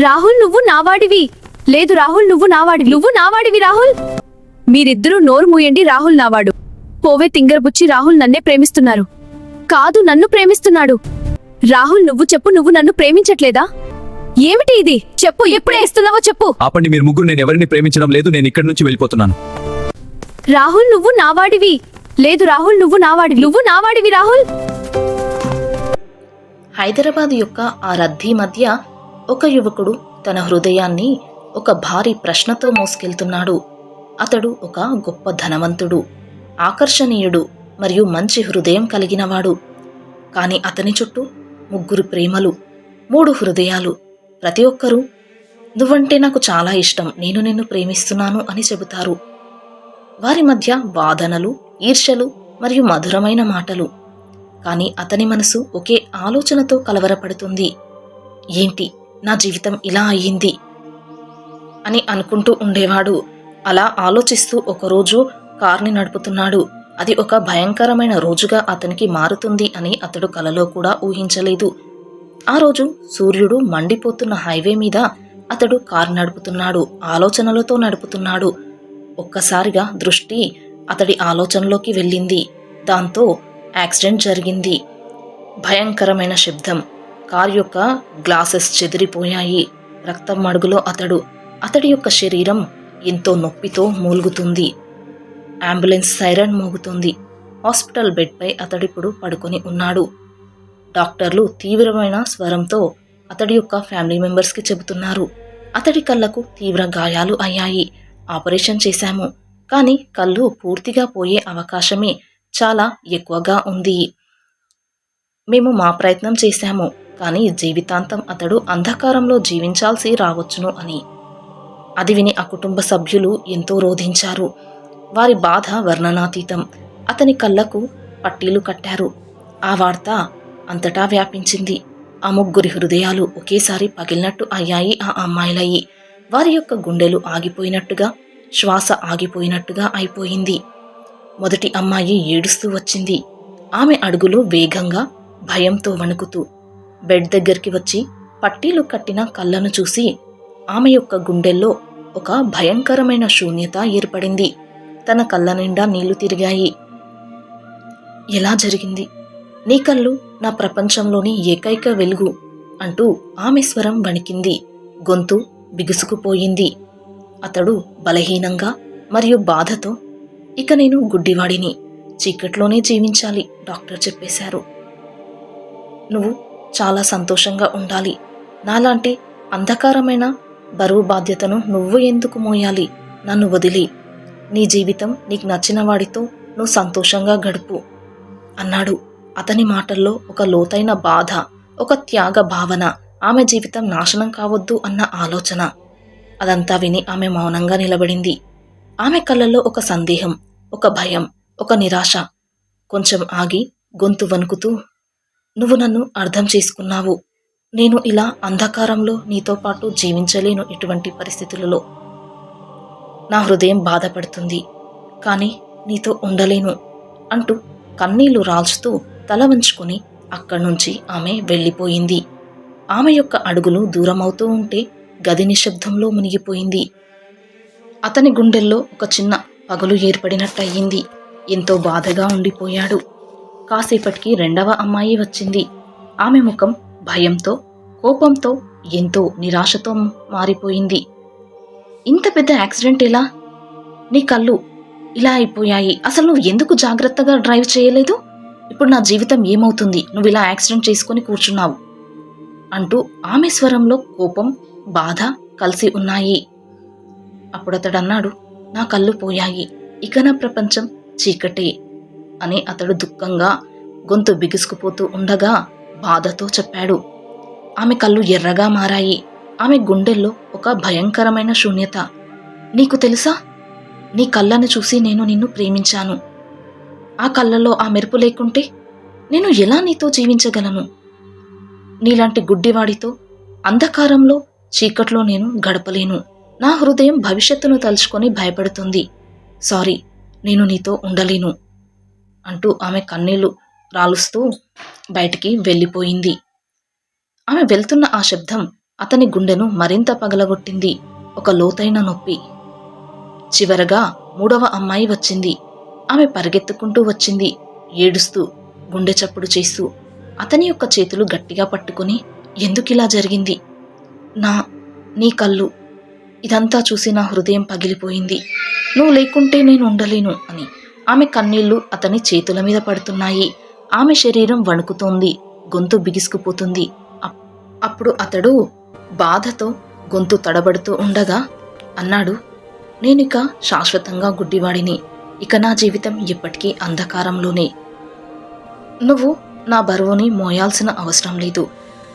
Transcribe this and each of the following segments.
రాహుల్ నువ్వు నావాడివి. లేదు రాహుల్ నువ్వు నావాడివి. నువ్వు నావాడివి రాహుల్. మీరిద్దరూ నోరు మూయండి. రాహుల్ నావాడు. పోవే తింగరబుచ్చి, రాహుల్ నన్నే ప్రేమిస్తున్నారు. కాదు, నన్ను ప్రేమిస్తున్నాడు. రాహుల్ నువ్వు చెప్పు, నువ్వు నన్ను ప్రేమించట్లేదా? ఏమిటి ఇది? చెప్పు, ఎప్పుడే ఇస్తున్నావో చెప్పు. ఆపండి మీరు ముగ్గురు, నేను ఎవరిని ప్రేమించడం లేదు. నేను ఇక్కడి నుంచి వెళ్ళిపోతున్నాను. రాహుల్ నువ్వు నావాడివి. లేదు రాహుల్ నువ్వు నావాడివి. నువ్వు నావాడివి రాహుల్. హైదరాబాద్ యొక్క ఆ రద్దీ మధ్య ఒక యువకుడు తన హృదయాన్ని ఒక భారీ ప్రశ్నతో మోసుకెళ్తున్నాడు. అతడు ఒక గొప్ప ధనవంతుడు, ఆకర్షణీయుడు మరియు మంచి హృదయం కలిగినవాడు. కాని అతని చుట్టూ ముగ్గురు ప్రేమలు, 3 హృదయాలు. ప్రతి ఒక్కరూ నువ్వంటే నాకు చాలా ఇష్టం, నేను నిన్ను ప్రేమిస్తున్నాను అని చెబుతారు. వారి మధ్య వాదనలు, ఈర్ష్యలు మరియు మధురమైన మాటలు. కాని అతని మనసు ఒకే ఆలోచనతో కలవరపడుతుంది. ఏంటి నా జీవితం ఇలా అయ్యింది అని అనుకుంటూ ఉండేవాడు. అలా ఆలోచిస్తూ ఒకరోజు కార్ని నడుపుతున్నాడు. అది ఒక భయంకరమైన రోజుగా అతనికి మారుతుంది అని అతడు కలలో కూడా ఊహించలేదు. ఆ రోజు సూర్యుడు మండిపోతున్న హైవే మీద అతడు కారు నడుపుతున్నాడు. ఆలోచనలతో నడుపుతున్నాడు. ఒక్కసారిగా దృష్టి అతడి ఆలోచనలోకి వెళ్ళింది. దాంతో యాక్సిడెంట్ జరిగింది. భయంకరమైన శబ్దం. కారు యొక్క గ్లాసెస్ చెదిరిపోయాయి. రక్తం మడుగులో అతడి యొక్క శరీరం ఎంతో నొప్పితో మూలుగుతుంది. అంబులెన్స్ సైరన్ మోగుతుంది. హాస్పిటల్ బెడ్పై అతడిప్పుడు పడుకొని ఉన్నాడు. డాక్టర్లు తీవ్రమైన స్వరంతో అతడి యొక్క ఫ్యామిలీ మెంబర్స్కి చెబుతున్నారు. అతడి కళ్ళకు తీవ్ర గాయాలు అయ్యాయి. ఆపరేషన్ చేశాము, కానీ కళ్ళు పూర్తిగా పోయే అవకాశమే చాలా ఎక్కువగా ఉంది. మేము మా ప్రయత్నం చేశాము, కానీ జీవితాంతం అతడు అంధకారంలో జీవించాల్సి రావచ్చును అని. అది విని ఆ కుటుంబ సభ్యులు ఎంతో రోధించారు. వారి బాధ వర్ణనాతీతం. అతని కళ్ళకు పట్టీలు కట్టారు. ఆ వార్త అంతటా వ్యాపించింది. ఆ ముగ్గురి హృదయాలు ఒకేసారి పగిలినట్టు అయ్యాయి. ఆ అమ్మాయిలయ్యి వారి యొక్క గుండెలు ఆగిపోయినట్టుగా, శ్వాస ఆగిపోయినట్టుగా అయిపోయింది. మొదటి అమ్మాయి ఏడుస్తూ వచ్చింది. ఆమె అడుగులు వేగంగా, భయంతో వణుకుతూ బెడ్ దగ్గరికి వచ్చి పట్టీలు కట్టిన కళ్ళను చూసి ఆమె యొక్క గుండెల్లో ఒక భయంకరమైన శూన్యత ఏర్పడింది. తన కళ్ళ నిండా నీళ్లు తిరిగాయి. ఎలా జరిగింది? నీ కళ్ళు నా ప్రపంచంలోని ఏకైక వెలుగు అంటూ ఆమె స్వరం వణికింది. గొంతు బిగుసుకుపోయింది. అతడు బలహీనంగా మరియు బాధతో, ఇక నేను గుడ్డివాడిని, చీకట్లోనే జీవించాలి, డాక్టర్ చెప్పేశారు. నువ్వు చాలా సంతోషంగా ఉండాలి. నాలాంటి అంధకారమైన బరువు బాధ్యతను నువ్వు ఎందుకు మోయాలి? నన్ను వదిలి నీ జీవితం నీకు నచ్చిన వాడితో నువ్వు సంతోషంగా గడుపు అన్నాడు. అతని మాటల్లో ఒక లోతైన బాధ, ఒక త్యాగ భావన. ఆమె జీవితం నాశనం కావద్దు అన్న ఆలోచన. అదంతా విని ఆమె మౌనంగా నిలబడింది. ఆమె కళ్ళల్లో ఒక సందేహం, ఒక భయం, ఒక నిరాశ. కొంచెం ఆగి గొంతు వణుకుతూ, నువ్వు నన్ను అర్థం చేసుకున్నావు. నేను ఇలా అంధకారంలో నీతో పాటు జీవించలేను. ఇటువంటి పరిస్థితులలో నా హృదయం బాధపడుతుంది, కానీ నీతో ఉండలేను అంటూ కన్నీళ్లు రాల్చుతూ తల వంచుకొని అక్కడి నుంచి ఆమె వెళ్ళిపోయింది. ఆమె యొక్క అడుగులు దూరమవుతూ ఉంటే గది నిశ్శబ్దంలో మునిగిపోయింది. అతని గుండెల్లో ఒక చిన్న పగులు ఏర్పడినట్టయింది. ఎంతో బాధగా ఉండిపోయాడు. కాసేపటికి 2వ అమ్మాయి వచ్చింది. ఆమె ముఖం భయంతో, కోపంతో, ఎంతో నిరాశతో మారిపోయింది. ఇంత పెద్ద యాక్సిడెంట్ ఎలా? నీ కళ్ళు ఇలా అయిపోయాయి. అసలు నువ్వు ఎందుకు జాగ్రత్తగా డ్రైవ్ చేయలేదు? ఇప్పుడు నా జీవితం ఏమవుతుంది? నువ్వు ఇలా యాక్సిడెంట్ చేసుకుని కూర్చున్నావు అంటూ ఆమె స్వరంలో కోపం, బాధ కలిసి ఉన్నాయి. అప్పుడు అతడు అన్నాడు, నా కళ్ళు పోయాయి, ఇక నా ప్రపంచం చీకటే అని అతడు దుఃఖంగా గొంతు బిగుసుకుపోతూ ఉండగా బాధతో చెప్పాడు. ఆమె కళ్ళు ఎర్రగా మారాయి. ఆమె గుండెల్లో ఒక భయంకరమైన శూన్యత. నీకు తెలుసా, నీ కళ్ళను చూసి నేను నిన్ను ప్రేమించాను. ఆ కళ్ళలో ఆ మెరుపు లేకుంటే నేను ఎలా నీతో జీవించగలను? నీలాంటి గుడ్డివాడితో అంధకారంలో, చీకట్లో నేను గడపలేను. నా హృదయం భవిష్యత్తును తలుచుకొని భయపడుతుంది. సారీ, నేను నీతో ఉండలేను అంటూ ఆమె కన్నీళ్లు రాలుస్తూ బయటికి వెళ్ళిపోయింది. ఆమె వెళ్తున్న ఆ శబ్దం అతని గుండెను మరింత పగలగొట్టింది ఒక లోతైన నొప్పి. చివరగా 3వ అమ్మాయి వచ్చింది. ఆమె పరిగెత్తుకుంటూ వచ్చింది, ఏడుస్తూ, గుండె చప్పుడు చేస్తూ. అతని యొక్క చేతులు గట్టిగా పట్టుకుని, ఎందుకిలా జరిగింది? నీ కళ్ళు. ఇదంతా చూసి నా హృదయం పగిలిపోయింది. నువ్వు లేకుంటే నేను ఉండలేను అని. ఆమె కన్నీళ్లు అతని చేతుల మీద పడుతున్నాయి. ఆమె శరీరం వణుకుతోంది, గొంతు బిగుసుకుపోతుంది. అప్పుడు అతడు బాధతో గొంతు తడబడుతూ ఉండగా అన్నాడు, నేనిక శాశ్వతంగా గుడ్డివాడిని. ఇక నా జీవితం ఎప్పటికీ అంధకారంలోనే. నువ్వు నా బరువుని మోయాల్సిన అవసరం లేదు.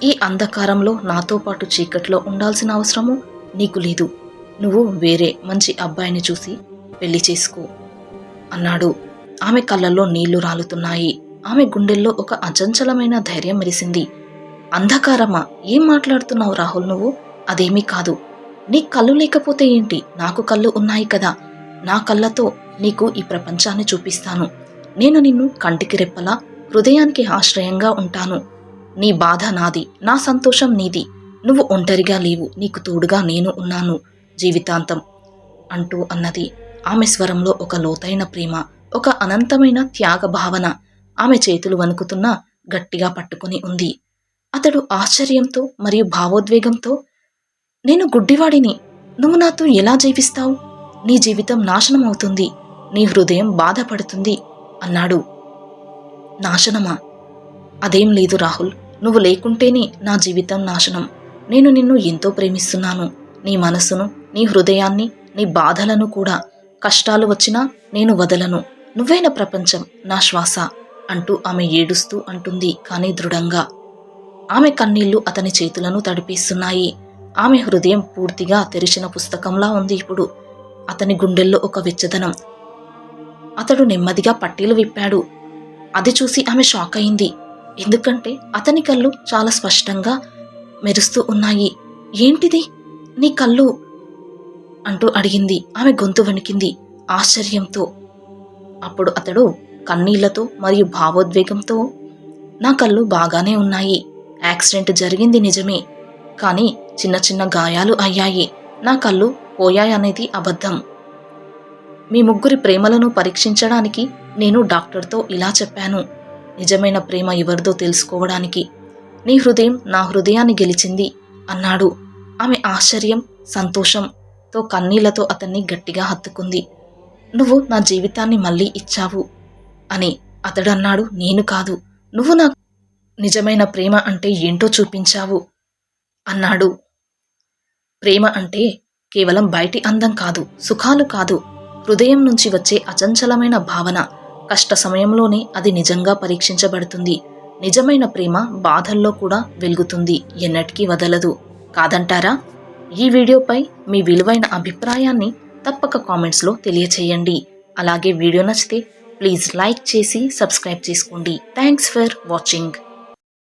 ఈ అంధకారంలో నాతో పాటు చీకట్లో ఉండాల్సిన అవసరము నీకు లేదు. నువ్వు వేరే మంచి అబ్బాయిని చూసి పెళ్లి చేసుకో అన్నాడు. ఆమె కళ్ళల్లో నీళ్లు రాలుతున్నాయి. ఆమె గుండెల్లో ఒక అచంచలమైన ధైర్యం మెరిసింది. అంధకారమా? ఏం మాట్లాడుతున్నావు రాహుల్ నువ్వు? అదేమీ కాదు. నీ కళ్ళు లేకపోతే ఏంటి? నాకు కళ్ళు ఉన్నాయి కదా. నా కళ్ళతో నీకు ఈ ప్రపంచాన్ని చూపిస్తాను. నేను నిన్ను కంటికి రెప్పలా, హృదయానికి ఆశ్రయంగా ఉంటాను. నీ బాధ నాది, నా సంతోషం నీది. నువ్వు ఒంటరిగా లేవు, నీకు తోడుగా నేను ఉన్నాను జీవితాంతం అంటూ అన్నది. ఆమె స్వరంలో ఒక లోతైన ప్రేమ, ఒక అనంతమైన త్యాగ భావన. ఆమె చేతులు వణుకుతున్నా గట్టిగా పట్టుకుని ఉంది. అతడు ఆశ్చర్యంతో మరియు భావోద్వేగంతో, నేను గుడ్డివాడిని, నువ్వు నాతో ఎలా జీవిస్తావు? నీ జీవితం నాశనం అవుతుంది, నీ హృదయం బాధపడుతుంది అన్నాడు. నాశనమా? అదేం లేదు రాహుల్. నువ్వు లేకుంటేనే నా జీవితం నాశనం. నేను నిన్ను ఎంతో ప్రేమిస్తున్నాను. నీ మనసును, నీ హృదయాన్ని, నీ బాధలను కూడా. కష్టాలు వచ్చినా నేను వదలను. నువ్వే నా ప్రపంచం, నా శ్వాస అంటూ ఆమె ఏడుస్తూ అంటుంది, కానీ దృఢంగా. ఆమె కన్నీళ్లు అతని చేతులను తడిపేస్తున్నాయి. ఆమె హృదయం పూర్తిగా తెరిచిన పుస్తకంలా ఉంది ఇప్పుడు. అతని గుండెల్లో ఒక వెచ్చదనం. అతడు నెమ్మదిగా పట్టీలు విప్పాడు. అది చూసి ఆమె షాక్ అయింది. ఎందుకంటే అతని కళ్ళు చాలా స్పష్టంగా మెరుస్తూ ఉన్నాయి. ఏంటిది? నీ కళ్ళు అంటూ అడిగింది. ఆమె గొంతు వణికింది ఆశ్చర్యంతో. అప్పుడు అతడు కన్నీళ్లతో మరియు భావోద్వేగంతో, నా కళ్ళు బాగానే ఉన్నాయి. యాక్సిడెంట్ జరిగింది నిజమే, కానీ చిన్న చిన్న గాయాలు అయ్యాయి. నా కళ్ళు పోయాయనేది అబద్ధం. మీ ముగ్గురి ప్రేమలను పరీక్షించడానికి నేను డాక్టర్తో ఇలా చెప్పాను. నిజమైన ప్రేమ ఎవరిదో తెలుసుకోవడానికి. నీ హృదయం నా హృదయాన్ని గెలిచింది అన్నాడు. ఆమె ఆశ్చర్యం, సంతోషంతో కన్నీళ్లతో అతన్ని గట్టిగా హత్తుకుంది. నువ్వు నా జీవితాన్ని మళ్ళీ ఇచ్చావు అని అతడన్నాడు. నేను కాదు, నువ్వు నాకు నిజమైన ప్రేమ అంటే ఏంటో చూపించావు అన్నాడు. ప్రేమ అంటే కేవలం బయటి అందం కాదు, సుఖాలు కాదు, హృదయం నుంచి వచ్చే అచంచలమైన భావన. కష్ట సమయంలోనే అది నిజంగా పరీక్షించబడుతుంది. నిజమైన ప్రేమ బాధల్లో కూడా వెలుగుతుంది, ఎన్నటికీ వదలదు. కాదంటారా? ఈ వీడియోపై మీ విలువైన అభిప్రాయాన్ని తప్పక కామెంట్స్లో తెలియచేయండి. అలాగే వీడియో నచ్చితే ప్లీజ్ లైక్ చేసి సబ్స్క్రైబ్ చేసుకోండి. Thanks for watching.